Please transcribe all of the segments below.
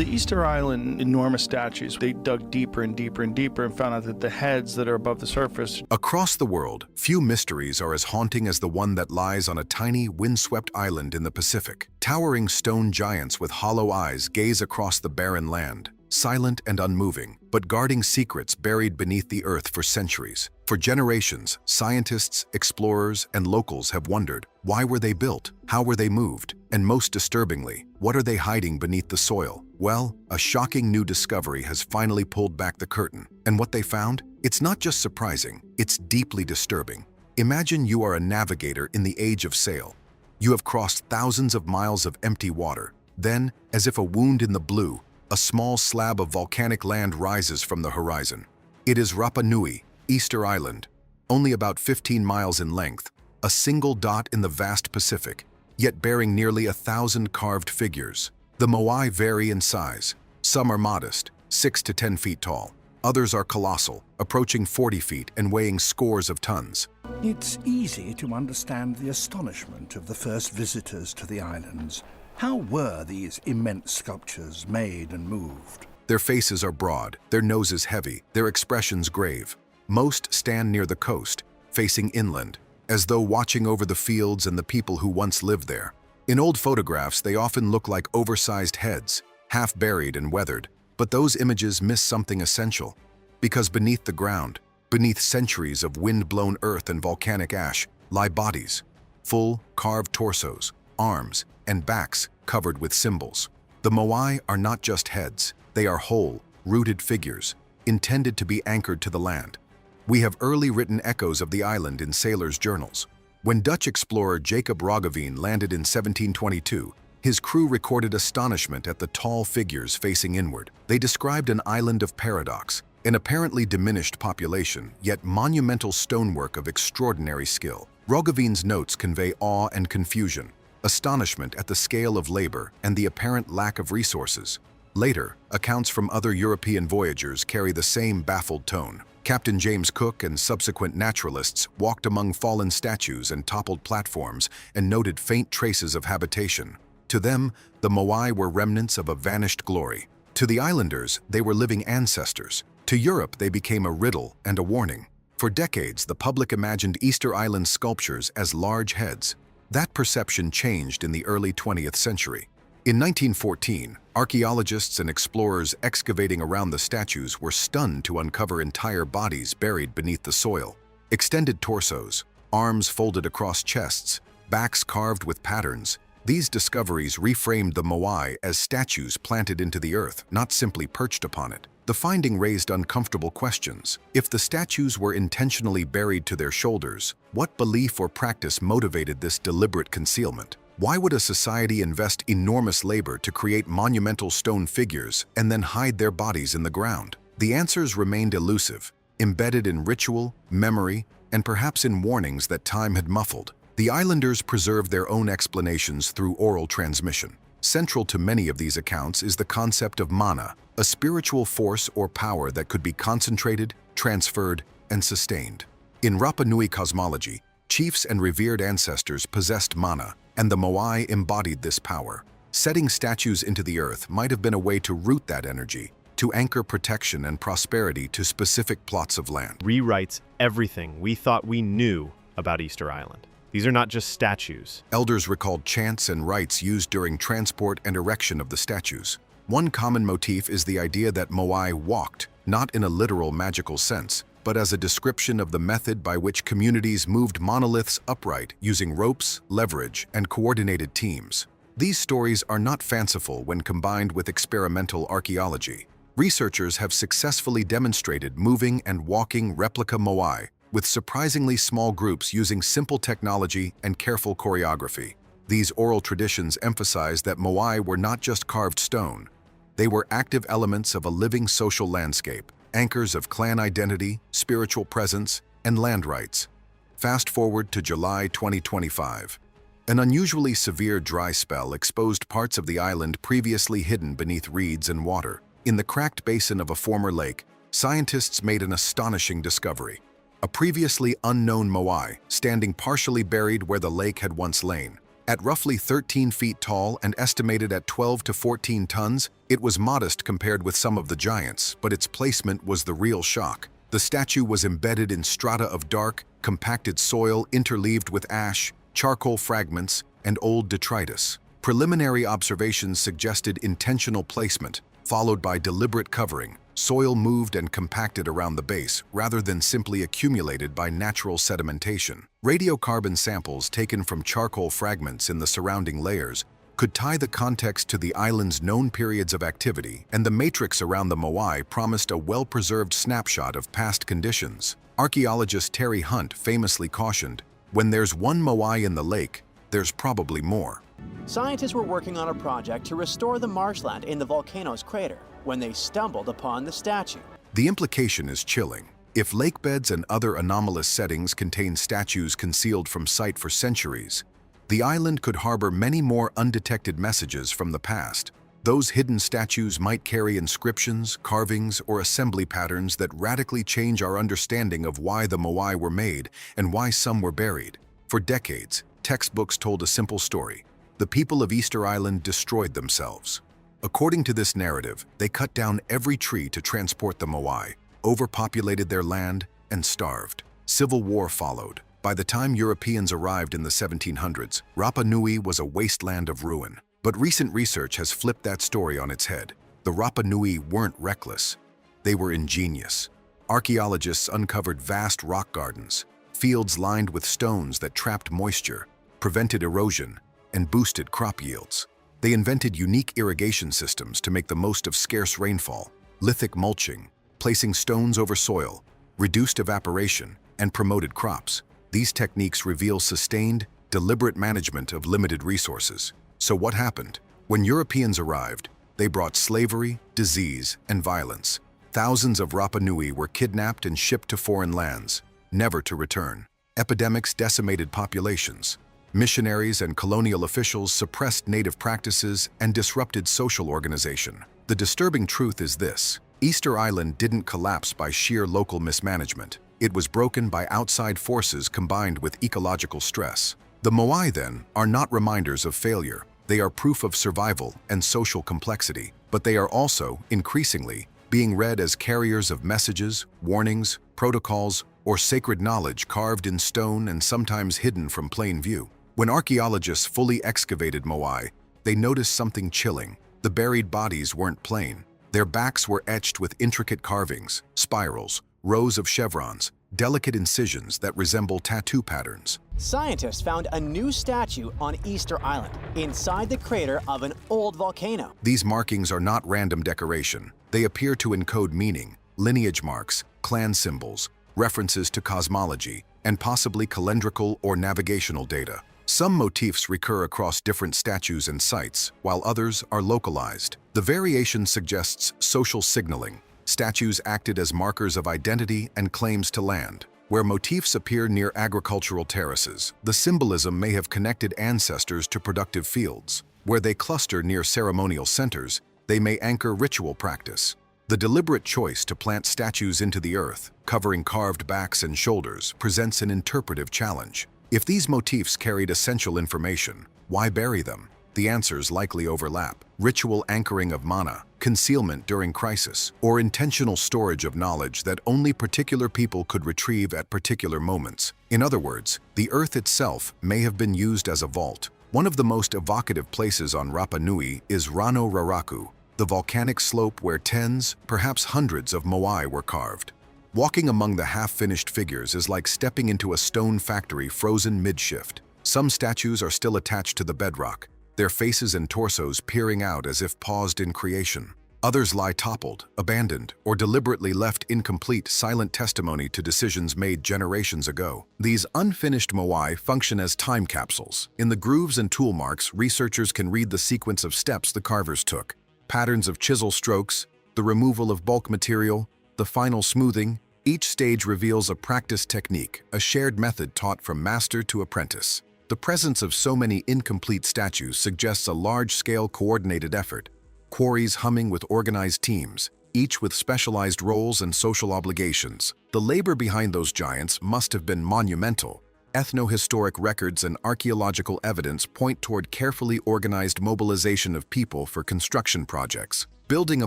The Easter Island enormous statues, they dug deeper and deeper and deeper and found out that the heads that are above the surface. Across the world, few mysteries are as haunting as the one that lies on a tiny, windswept island in the Pacific. Towering stone giants with hollow eyes gaze across the barren land, silent and unmoving, but guarding secrets buried beneath the earth for centuries. For generations, scientists, explorers, and locals have wondered, why were they built? How were they moved? And most disturbingly, what are they hiding beneath the soil? Well, a shocking new discovery has finally pulled back the curtain. And what they found? It's not just surprising, it's deeply disturbing. Imagine you are a navigator in the age of sail. You have crossed thousands of miles of empty water. Then, as if a wound in the blue, a small slab of volcanic land rises from the horizon. It is Rapa Nui, Easter Island, only about 15 miles in length, a single dot in the vast Pacific, yet bearing nearly 1,000 carved figures. The moai vary in size. Some are modest, 6 to 10 feet tall. Others are colossal, approaching 40 feet and weighing scores of tons. It's easy to understand the astonishment of the first visitors to the islands. How were these immense sculptures made and moved? Their faces are broad, their noses heavy, their expressions grave. Most stand near the coast, facing inland, as though watching over the fields and the people who once lived there. In old photographs, they often look like oversized heads, half buried and weathered, but those images miss something essential. Because beneath the ground, beneath centuries of wind-blown earth and volcanic ash, lie bodies, full, carved torsos, arms, and backs covered with symbols. The moai are not just heads, they are whole, rooted figures, intended to be anchored to the land. We have early written echoes of the island in sailors' journals. When Dutch explorer Jacob Roggeveen landed in 1722, his crew recorded astonishment at the tall figures facing inward. They described an island of paradox, an apparently diminished population, yet monumental stonework of extraordinary skill. Roggeveen's notes convey awe and confusion, astonishment at the scale of labor and the apparent lack of resources. Later, accounts from other European voyagers carry the same baffled tone. Captain James Cook and subsequent naturalists walked among fallen statues and toppled platforms and noted faint traces of habitation. To them, the moai were remnants of a vanished glory. To the islanders, they were living ancestors. To Europe, they became a riddle and a warning. For decades, the public imagined Easter Island sculptures as large heads. That perception changed in the early 20th century. In 1914, archaeologists and explorers excavating around the statues were stunned to uncover entire bodies buried beneath the soil. Extended torsos, arms folded across chests, backs carved with patterns. These discoveries reframed the moai as statues planted into the earth, not simply perched upon it. The finding raised uncomfortable questions. If the statues were intentionally buried to their shoulders, what belief or practice motivated this deliberate concealment? Why would a society invest enormous labor to create monumental stone figures and then hide their bodies in the ground? The answers remained elusive, embedded in ritual, memory, and perhaps in warnings that time had muffled. The islanders preserved their own explanations through oral transmission. Central to many of these accounts is the concept of mana, a spiritual force or power that could be concentrated, transferred, and sustained. In Rapa Nui cosmology, chiefs and revered ancestors possessed mana, and the moai embodied this power. Setting statues into the earth might have been a way to root that energy, to anchor protection and prosperity to specific plots of land. Rewrites everything we thought we knew about Easter Island. These are not just statues. Elders recalled chants and rites used during transport and erection of the statues. One common motif is the idea that moai walked, not in a literal magical sense, but as a description of the method by which communities moved monoliths upright using ropes, leverage, and coordinated teams. These stories are not fanciful when combined with experimental archaeology. Researchers have successfully demonstrated moving and walking replica moai with surprisingly small groups using simple technology and careful choreography. These oral traditions emphasize that moai were not just carved stone. They were active elements of a living social landscape, anchors of clan identity, spiritual presence, and land rights. Fast forward to July 2025. An unusually severe dry spell exposed parts of the island previously hidden beneath reeds and water. In the cracked basin of a former lake, scientists made an astonishing discovery. A previously unknown moai, standing partially buried where the lake had once lain. At roughly 13 feet tall and estimated at 12 to 14 tons, it was modest compared with some of the giants, but its placement was the real shock. The statue was embedded in strata of dark, compacted soil interleaved with ash, charcoal fragments, and old detritus. Preliminary observations suggested intentional placement, followed by deliberate covering. Soil moved and compacted around the base, rather than simply accumulated by natural sedimentation. Radiocarbon samples taken from charcoal fragments in the surrounding layers could tie the context to the island's known periods of activity, and the matrix around the moai promised a well-preserved snapshot of past conditions. Archaeologist Terry Hunt famously cautioned, "When there's one moai in the lake, there's probably more." Scientists were working on a project to restore the marshland in the volcano's crater when they stumbled upon the statue. The implication is chilling. If lake beds and other anomalous settings contain statues concealed from sight for centuries, the island could harbor many more undetected messages from the past. Those hidden statues might carry inscriptions, carvings, or assembly patterns that radically change our understanding of why the moai were made and why some were buried. For decades, textbooks told a simple story. The people of Easter Island destroyed themselves. According to this narrative, they cut down every tree to transport the moai, overpopulated their land, and starved. Civil war followed. By the time Europeans arrived in the 1700s, Rapa Nui was a wasteland of ruin. But recent research has flipped that story on its head. The Rapa Nui weren't reckless. They were ingenious. Archaeologists uncovered vast rock gardens, fields lined with stones that trapped moisture, prevented erosion, and boosted crop yields. They invented unique irrigation systems to make the most of scarce rainfall, lithic mulching, placing stones over soil, reduced evaporation, and promoted crops. These techniques reveal sustained, deliberate management of limited resources. So what happened? When Europeans arrived, they brought slavery, disease, and violence. Thousands of Rapa Nui were kidnapped and shipped to foreign lands, never to return. Epidemics decimated populations. Missionaries and colonial officials suppressed native practices and disrupted social organization. The disturbing truth is this: Easter Island didn't collapse by sheer local mismanagement. It was broken by outside forces combined with ecological stress. The moai, then, are not reminders of failure. They are proof of survival and social complexity, but they are also, increasingly, being read as carriers of messages, warnings, protocols, or sacred knowledge carved in stone and sometimes hidden from plain view. When archaeologists fully excavated moai, they noticed something chilling. The buried bodies weren't plain. Their backs were etched with intricate carvings, spirals, rows of chevrons, delicate incisions that resemble tattoo patterns. Scientists found a new statue on Easter Island, inside the crater of an old volcano. These markings are not random decoration. They appear to encode meaning, lineage marks, clan symbols, references to cosmology, and possibly calendrical or navigational data. Some motifs recur across different statues and sites, while others are localized. The variation suggests social signaling. Statues acted as markers of identity and claims to land. Where motifs appear near agricultural terraces, the symbolism may have connected ancestors to productive fields. Where they cluster near ceremonial centers, they may anchor ritual practice. The deliberate choice to plant statues into the earth, covering carved backs and shoulders, presents an interpretive challenge. If these motifs carried essential information, why bury them? The answers likely overlap. Ritual anchoring of mana, concealment during crisis, or intentional storage of knowledge that only particular people could retrieve at particular moments. In other words, the earth itself may have been used as a vault. One of the most evocative places on Rapa Nui is Rano Raraku, the volcanic slope where tens, perhaps hundreds of moai were carved. Walking among the half-finished figures is like stepping into a stone factory frozen mid-shift. Some statues are still attached to the bedrock, their faces and torsos peering out as if paused in creation. Others lie toppled, abandoned, or deliberately left incomplete, silent testimony to decisions made generations ago. These unfinished moai function as time capsules. In the grooves and tool marks, researchers can read the sequence of steps the carvers took. Patterns of chisel strokes, the removal of bulk material, the final smoothing. Each stage reveals a practiced technique, a shared method taught from master to apprentice. The presence of so many incomplete statues suggests a large-scale coordinated effort. Quarries humming with organized teams, each with specialized roles and social obligations. The labor behind those giants must have been monumental. Ethnohistoric records and archaeological evidence point toward carefully organized mobilization of people for construction projects. Building a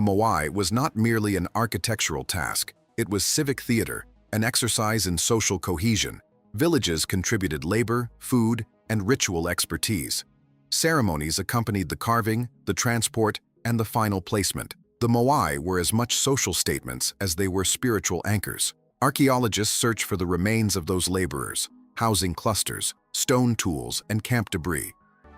moai was not merely an architectural task, it was civic theater, an exercise in social cohesion. Villages contributed labor, food, and ritual expertise. Ceremonies accompanied the carving, the transport, and the final placement. The moai were as much social statements as they were spiritual anchors. Archaeologists search for the remains of those laborers, housing clusters, stone tools, and camp debris.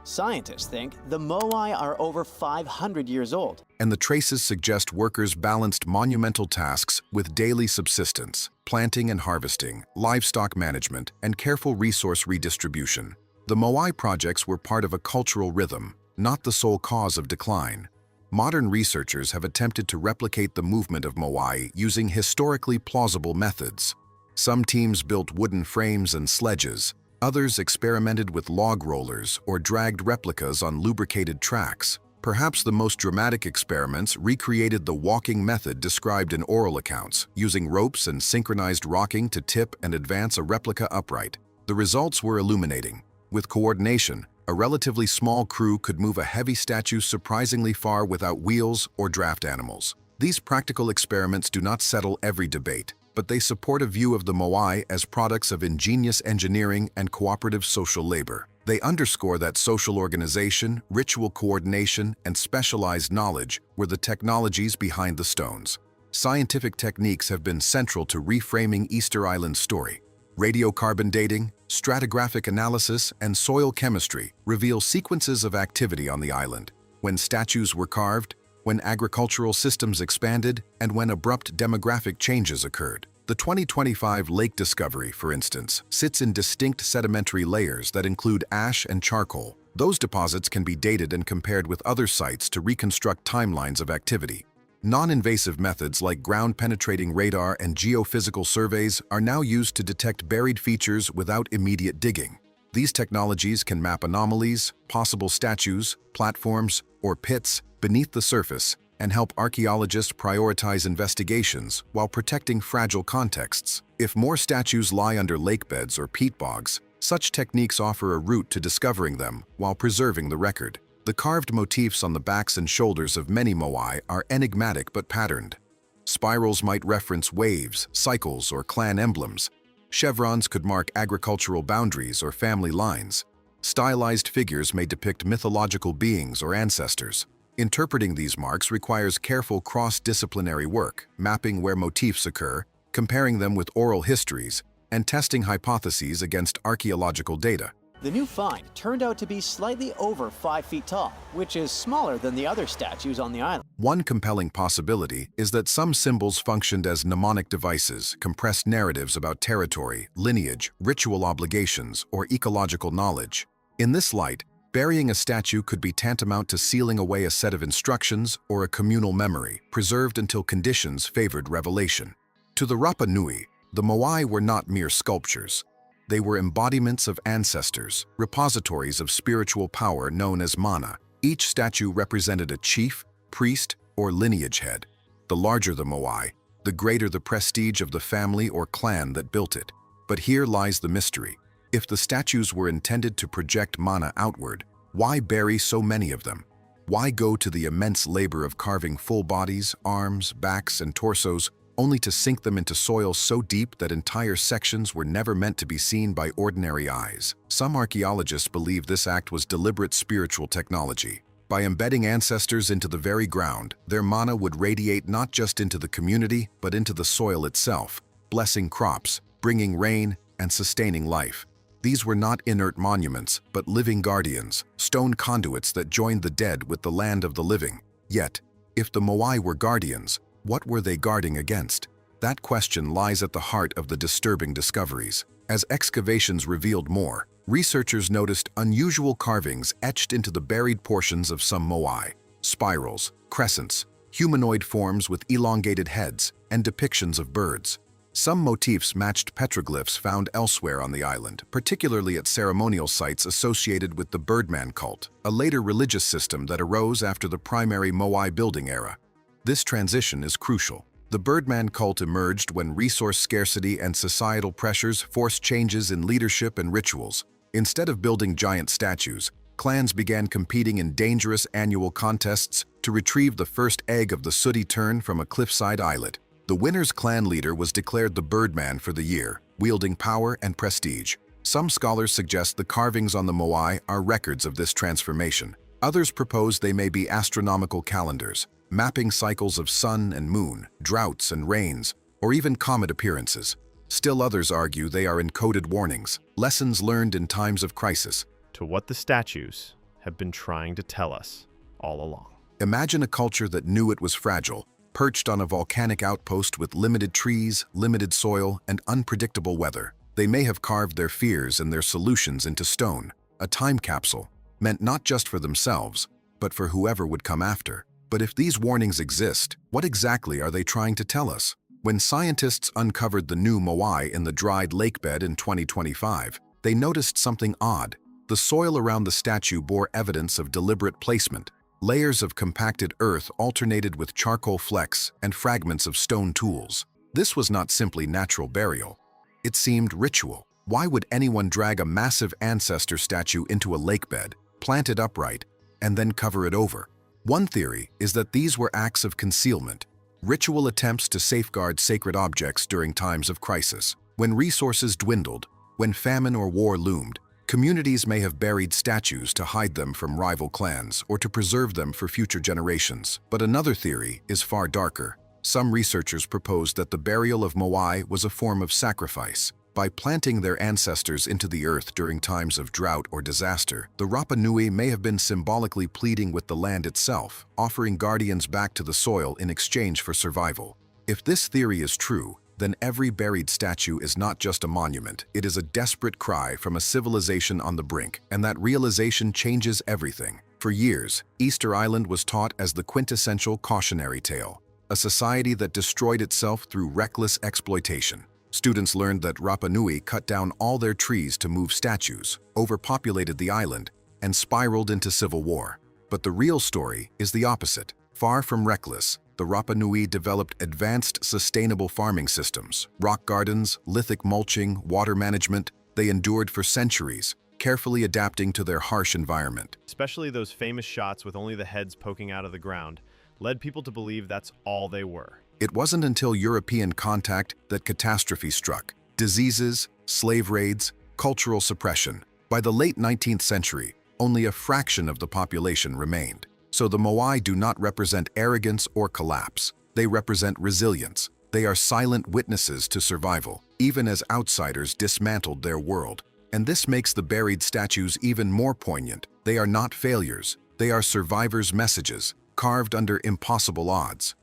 Scientists think the moai are over 500 years old. And the traces suggest workers balanced monumental tasks with daily subsistence, planting and harvesting, livestock management, and careful resource redistribution. The moai projects were part of a cultural rhythm, not the sole cause of decline. Modern researchers have attempted to replicate the movement of moai using historically plausible methods. Some teams built wooden frames and sledges, others experimented with log rollers or dragged replicas on lubricated tracks. Perhaps the most dramatic experiments recreated the walking method described in oral accounts, using ropes and synchronized rocking to tip and advance a replica upright. The results were illuminating. With coordination, a relatively small crew could move a heavy statue surprisingly far without wheels or draft animals. These practical experiments do not settle every debate, but they support a view of the moai as products of ingenious engineering and cooperative social labor. They underscore that social organization, ritual coordination, and specialized knowledge were the technologies behind the stones. Scientific techniques have been central to reframing Easter Island's story. Radiocarbon dating, stratigraphic analysis, and soil chemistry reveal sequences of activity on the island. When statues were carved, when agricultural systems expanded, and when abrupt demographic changes occurred. The 2025 lake discovery, for instance, sits in distinct sedimentary layers that include ash and charcoal. Those deposits can be dated and compared with other sites to reconstruct timelines of activity. Non-invasive methods like ground-penetrating radar and geophysical surveys are now used to detect buried features without immediate digging. These technologies can map anomalies, possible statues, platforms, or pits beneath the surface and help archaeologists prioritize investigations while protecting fragile contexts. If more statues lie under lake beds or peat bogs, such techniques offer a route to discovering them while preserving the record. The carved motifs on the backs and shoulders of many moai are enigmatic but patterned. Spirals might reference waves, cycles, or clan emblems. Chevrons could mark agricultural boundaries or family lines. Stylized figures may depict mythological beings or ancestors. Interpreting these marks requires careful cross-disciplinary work, mapping where motifs occur, comparing them with oral histories, and testing hypotheses against archaeological data. The new find turned out to be slightly over 5 feet tall, which is smaller than the other statues on the island. One compelling possibility is that some symbols functioned as mnemonic devices, compressed narratives about territory, lineage, ritual obligations, or ecological knowledge. In this light, burying a statue could be tantamount to sealing away a set of instructions or a communal memory, preserved until conditions favored revelation. To the Rapa Nui, the moai were not mere sculptures. They were embodiments of ancestors, repositories of spiritual power known as mana. Each statue represented a chief, priest, or lineage head. The larger the moai, the greater the prestige of the family or clan that built it. But here lies the mystery. If the statues were intended to project mana outward, why bury so many of them? Why go to the immense labor of carving full bodies, arms, backs, and torsos, only to sink them into soil so deep that entire sections were never meant to be seen by ordinary eyes? Some archaeologists believe this act was deliberate spiritual technology. By embedding ancestors into the very ground, their mana would radiate not just into the community, but into the soil itself, blessing crops, bringing rain, and sustaining life. These were not inert monuments, but living guardians, stone conduits that joined the dead with the land of the living. Yet, if the moai were guardians, what were they guarding against? That question lies at the heart of the disturbing discoveries. As excavations revealed more, researchers noticed unusual carvings etched into the buried portions of some moai. Spirals, crescents, humanoid forms with elongated heads, and depictions of birds. Some motifs matched petroglyphs found elsewhere on the island, particularly at ceremonial sites associated with the Birdman cult, a later religious system that arose after the primary moai building era. This transition is crucial. The Birdman cult emerged when resource scarcity and societal pressures forced changes in leadership and rituals. Instead of building giant statues, clans began competing in dangerous annual contests to retrieve the first egg of the sooty tern from a cliffside islet. The winner's clan leader was declared the Birdman for the year, wielding power and prestige. Some scholars suggest the carvings on the Moai are records of this transformation. Others propose they may be astronomical calendars, mapping cycles of sun and moon, droughts and rains, or even comet appearances. Still others argue they are encoded warnings, lessons learned in times of crisis. To what the statues have been trying to tell us all along. Imagine a culture that knew it was fragile, perched on a volcanic outpost with limited trees, limited soil, and unpredictable weather. They may have carved their fears and their solutions into stone, a time capsule, meant not just for themselves, but for whoever would come after. But if these warnings exist, what exactly are they trying to tell us? When scientists uncovered the new Moai in the dried lakebed in 2025, they noticed something odd. The soil around the statue bore evidence of deliberate placement. Layers of compacted earth alternated with charcoal flecks and fragments of stone tools. This was not simply natural burial. It seemed ritual. Why would anyone drag a massive ancestor statue into a lakebed, plant it upright, and then cover it over? One theory is that these were acts of concealment, ritual attempts to safeguard sacred objects during times of crisis. When resources dwindled, when famine or war loomed, communities may have buried statues to hide them from rival clans or to preserve them for future generations. But another theory is far darker. Some researchers propose that the burial of Moai was a form of sacrifice. By planting their ancestors into the earth during times of drought or disaster, the Rapa Nui may have been symbolically pleading with the land itself, offering guardians back to the soil in exchange for survival. If this theory is true, then every buried statue is not just a monument, it is a desperate cry from a civilization on the brink, and that realization changes everything. For years, Easter Island was taught as the quintessential cautionary tale, a society that destroyed itself through reckless exploitation. Students learned that Rapa Nui cut down all their trees to move statues, overpopulated the island, and spiraled into civil war. But the real story is the opposite. Far from reckless, the Rapa Nui developed advanced sustainable farming systems, rock gardens, lithic mulching, water management. They endured for centuries, carefully adapting to their harsh environment. Especially those famous shots with only the heads poking out of the ground led people to believe that's all they were. It wasn't until European contact that catastrophe struck. Diseases, slave raids, cultural suppression. By the late 19th century, only a fraction of the population remained. So the Moai do not represent arrogance or collapse. They represent resilience. They are silent witnesses to survival, even as outsiders dismantled their world. And this makes the buried statues even more poignant. They are not failures. They are survivors' messages, carved under impossible odds.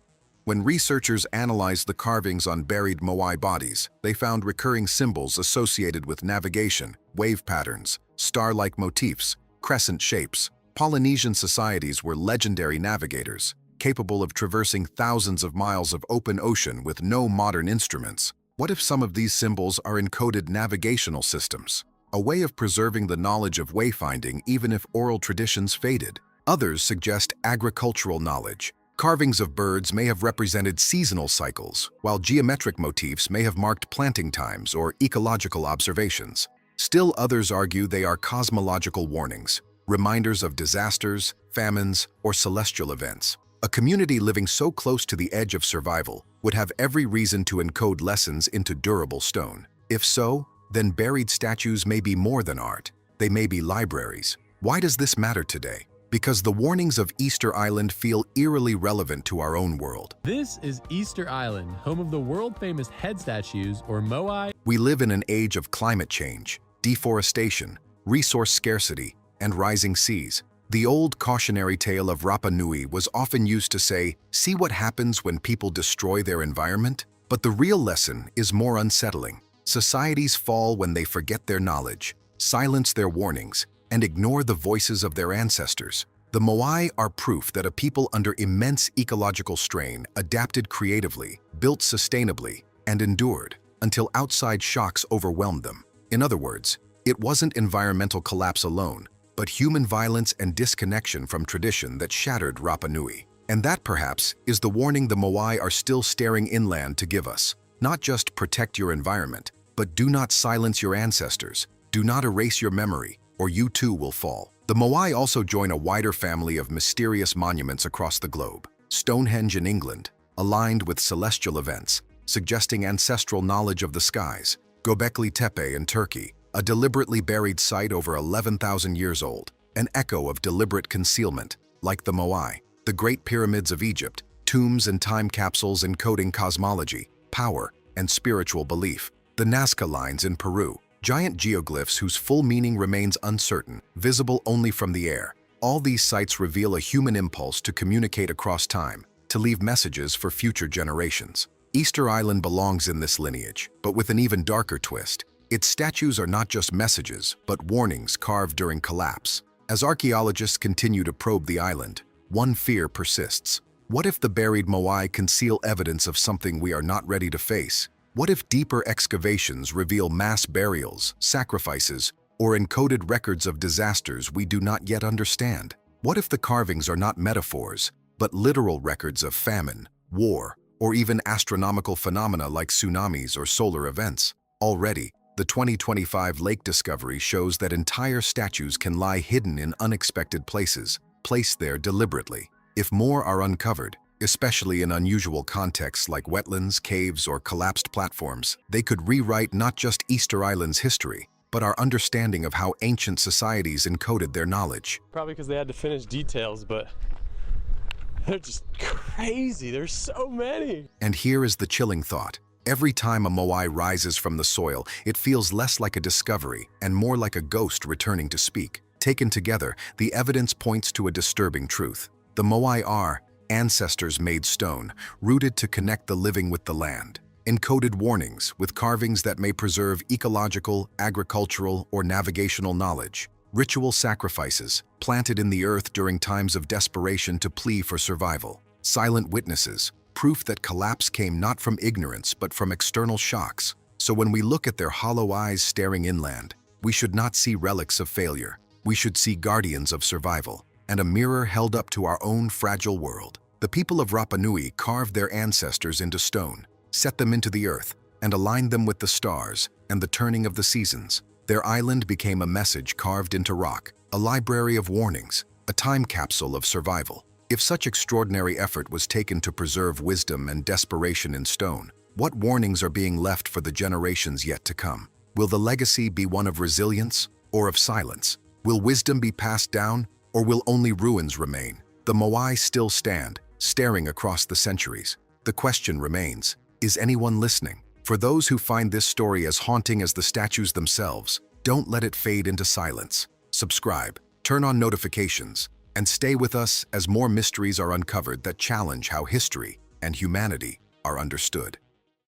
When researchers analyzed the carvings on buried Moai bodies, they found recurring symbols associated with navigation, wave patterns, star-like motifs, crescent shapes. Polynesian societies were legendary navigators, capable of traversing thousands of miles of open ocean with no modern instruments. What if some of these symbols are encoded navigational systems? A way of preserving the knowledge of wayfinding even if oral traditions faded. Others suggest agricultural knowledge. Carvings of birds may have represented seasonal cycles, while geometric motifs may have marked planting times or ecological observations. Still others argue they are cosmological warnings, reminders of disasters, famines, or celestial events. A community living so close to the edge of survival would have every reason to encode lessons into durable stone. If so, then buried statues may be more than art. They may be libraries. Why does this matter today? Because the warnings of Easter Island feel eerily relevant to our own world. This is Easter Island, home of the world-famous head statues, or Moai. We live in an age of climate change, deforestation, resource scarcity, and rising seas. The old cautionary tale of Rapa Nui was often used to say, see what happens when people destroy their environment? But the real lesson is more unsettling. Societies fall when they forget their knowledge, silence their warnings, and ignore the voices of their ancestors. The Moai are proof that a people under immense ecological strain adapted creatively, built sustainably, and endured until outside shocks overwhelmed them. In other words, it wasn't environmental collapse alone, but human violence and disconnection from tradition that shattered Rapa Nui. And that, perhaps, is the warning the Moai are still staring inland to give us. Not just protect your environment, but do not silence your ancestors. Do not erase your memory, or you too will fall. The Moai also join a wider family of mysterious monuments across the globe. Stonehenge in England, aligned with celestial events, suggesting ancestral knowledge of the skies. Göbekli Tepe in Turkey, a deliberately buried site over 11,000 years old, an echo of deliberate concealment, like the Moai. The Great Pyramids of Egypt, tombs and time capsules encoding cosmology, power, and spiritual belief. The Nazca Lines in Peru, giant geoglyphs whose full meaning remains uncertain, visible only from the air. All these sites reveal a human impulse to communicate across time, to leave messages for future generations. Easter Island belongs in this lineage, but with an even darker twist. Its statues are not just messages, but warnings carved during collapse. As archaeologists continue to probe the island, one fear persists. What if the buried Moai conceal evidence of something we are not ready to face? What if deeper excavations reveal mass burials, sacrifices, or encoded records of disasters we do not yet understand? What if the carvings are not metaphors, but literal records of famine, war, or even astronomical phenomena like tsunamis or solar events? Already, the 2025 lake discovery shows that entire statues can lie hidden in unexpected places, placed there deliberately. If more are uncovered, especially in unusual contexts like wetlands, caves, or collapsed platforms, they could rewrite not just Easter Island's history, but our understanding of how ancient societies encoded their knowledge. Probably because they had to finish details, but they're just crazy. There's so many. And here is the chilling thought. Every time a Moai rises from the soil, it feels less like a discovery and more like a ghost returning to speak. Taken together, the evidence points to a disturbing truth. The Moai are ancestors made stone, rooted to connect the living with the land. Encoded warnings with carvings that may preserve ecological, agricultural, or navigational knowledge. Ritual sacrifices, planted in the earth during times of desperation to plea for survival. Silent witnesses, proof that collapse came not from ignorance but from external shocks. So when we look at their hollow eyes staring inland, we should not see relics of failure. We should see guardians of survival, and a mirror held up to our own fragile world. The people of Rapa Nui carved their ancestors into stone, set them into the earth, and aligned them with the stars and the turning of the seasons. Their island became a message carved into rock, a library of warnings, a time capsule of survival. If such extraordinary effort was taken to preserve wisdom and desperation in stone, what warnings are being left for the generations yet to come? Will the legacy be one of resilience or of silence? Will wisdom be passed down, or will only ruins remain? The Moai still stand, staring across the centuries. The question remains, is anyone listening? For those who find this story as haunting as the statues themselves, don't let it fade into silence. Subscribe, turn on notifications, and stay with us as more mysteries are uncovered that challenge how history and humanity are understood.